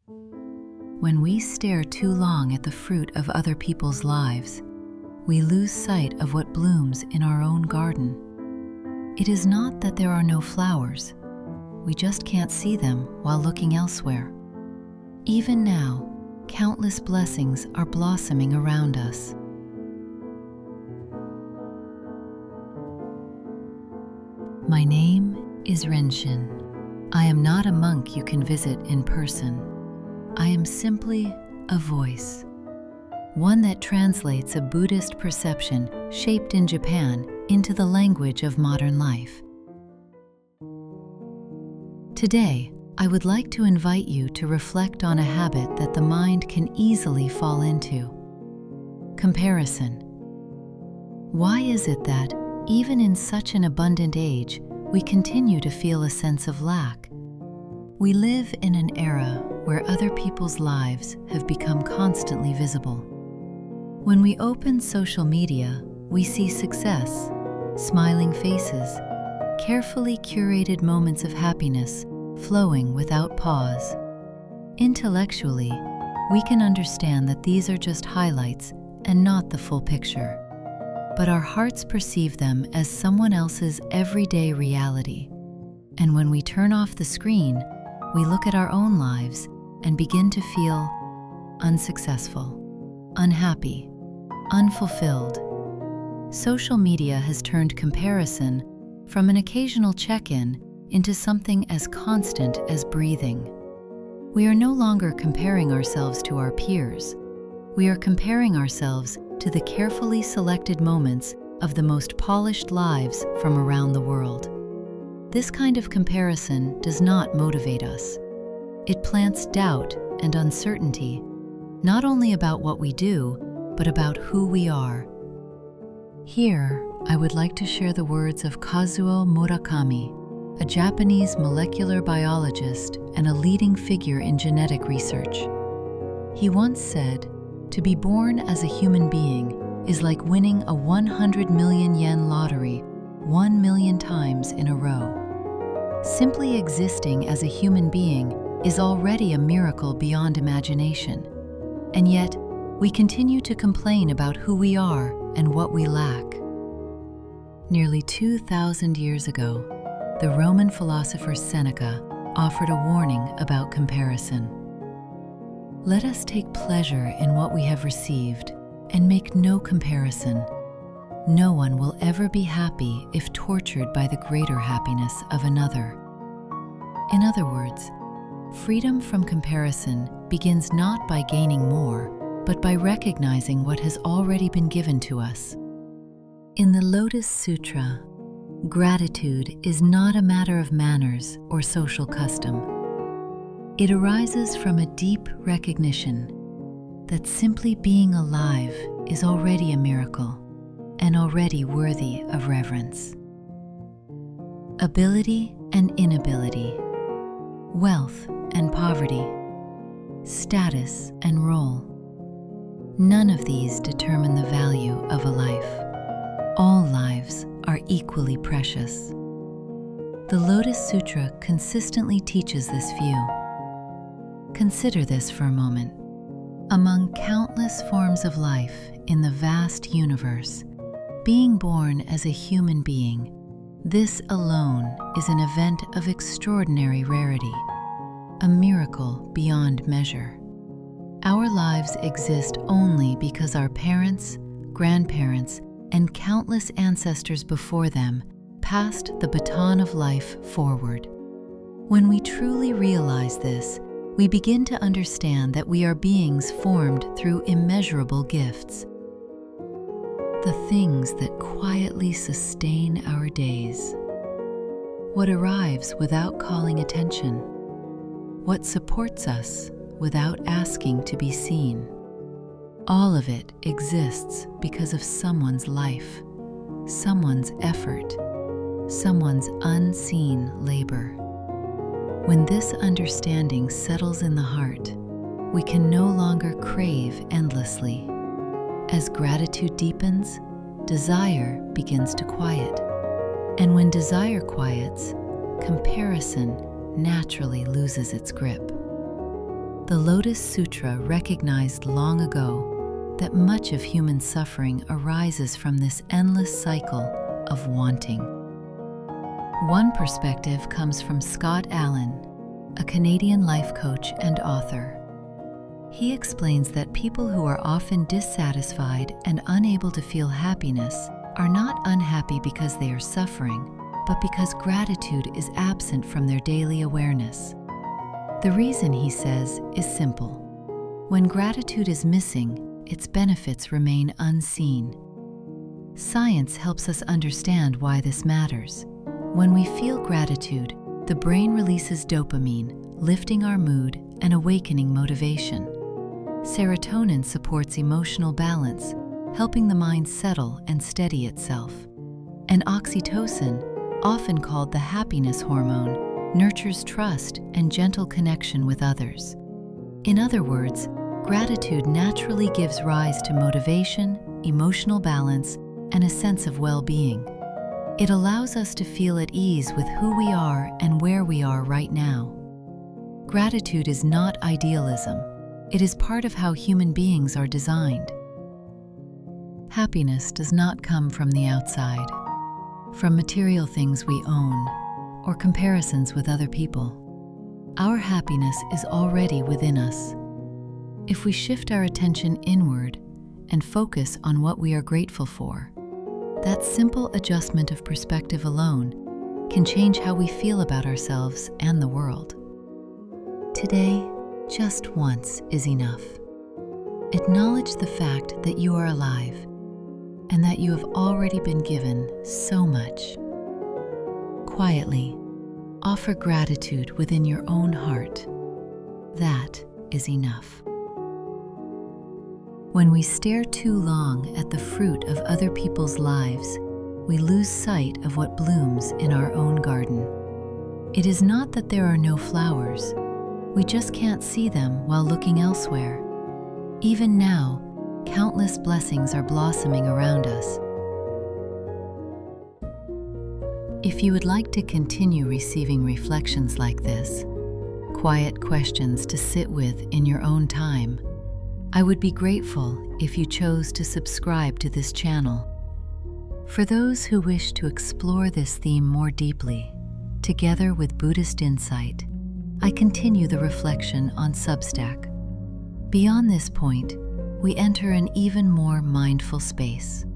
When we stare too long at the fruit of other people's lives, we lose sight of what blooms in our own garden. It is not that there are no flowers, we just can't see them while looking elsewhere. Even now, countless blessings are blossoming around us. My name is Renshin. I am not a monk you can visit in person. I am simply a voice, one that translates a Buddhist perception shaped in Japan into the language of modern life. Today, I would like to invite you to reflect on a habit that the mind can easily fall into: comparison. Why is it that, even in such an abundant age, we continue to feel a sense of lack? We live in an era where other people's lives have become constantly visible. When we open social media, we see success, smiling faces, carefully curated moments of happiness flowing without pause. Intellectually, we can understand that these are just highlights and not the full picture. But our hearts perceive them as someone else's everyday reality. And when we turn off the screen, we look at our own lives and begin to feel unsuccessful, unhappy, unfulfilled. Social media has turned comparison from an occasional check-in into something as constant as breathing. We are no longer comparing ourselves to our peers. We are comparing ourselves to the carefully selected moments of the most polished lives from around the world. This kind of comparison does not motivate us. It plants doubt and uncertainty, not only about what we do, but about who we are. Here, I would like to share the words of Kazuo Murakami, a Japanese molecular biologist and a leading figure in genetic research. He once said, "To be born as a human being is like winning a 100 million yen lottery 1 million times in a row." Simply existing as a human being is already a miracle beyond imagination. And yet, we continue to complain about who we are and what we lack. Nearly 2,000 years ago, the Roman philosopher Seneca offered a warning about comparison. Let us take pleasure in what we have received and make no comparison. No one will ever be happy if tortured by the greater happiness of another. In other words, freedom from comparison begins not by gaining more, but by recognizing what has already been given to us. In the Lotus Sutra, gratitude is not a matter of manners or social custom. It arises from a deep recognition that simply being alive is already a miracle and already worthy of reverence. Ability and inability, wealth and poverty, status and role. None of these determine the value of a life. All lives are equally precious. The Lotus Sutra consistently teaches this view. Consider this for a moment. Among countless forms of life in the vast universe, being born as a human being, this alone is an event of extraordinary rarity, a miracle beyond measure. Our lives exist only because our parents, grandparents, and countless ancestors before them passed the baton of life forward. When we truly realize this, we begin to understand that we are beings formed through immeasurable gifts. The things that quietly sustain our days. What arrives without calling attention. What supports us without asking to be seen. All of it exists because of someone's life, someone's effort, someone's unseen labor. When this understanding settles in the heart, we can no longer crave endlessly. As gratitude deepens, desire begins to quiet. And when desire quiets, comparison naturally loses its grip. The Lotus Sutra recognized long ago that much of human suffering arises from this endless cycle of wanting. One perspective comes from Scott Allan, a Canadian life coach and author. He explains that people who are often dissatisfied and unable to feel happiness are not unhappy because they are suffering, but because gratitude is absent from their daily awareness. The reason, he says, is simple. When gratitude is missing, its benefits remain unseen. Science helps us understand why this matters. When we feel gratitude, the brain releases dopamine, lifting our mood and awakening motivation. Serotonin supports emotional balance, helping the mind settle and steady itself. And oxytocin, often called the happiness hormone, nurtures trust and gentle connection with others. In other words, gratitude naturally gives rise to motivation, emotional balance, and a sense of well-being. It allows us to feel at ease with who we are and where we are right now. Gratitude is not idealism. It is part of how human beings are designed. Happiness does not come from the outside, from material things we own, or comparisons with other people. Our happiness is already within us. If we shift our attention inward and focus on what we are grateful for, that simple adjustment of perspective alone can change how we feel about ourselves and the world. Today, just once is enough. Acknowledge the fact that you are alive and that you have already been given so much. Quietly, offer gratitude within your own heart. That is enough. When we stare too long at the fruit of other people's lives, we lose sight of what blooms in our own garden. It is not that there are no flowers. We just can't see them while looking elsewhere. Even now, countless blessings are blossoming around us. If you would like to continue receiving reflections like this, quiet questions to sit with in your own time, I would be grateful if you chose to subscribe to this channel. For those who wish to explore this theme more deeply, together with Buddhist insight, I continue the reflection on Substack. Beyond this point, we enter an even more mindful space.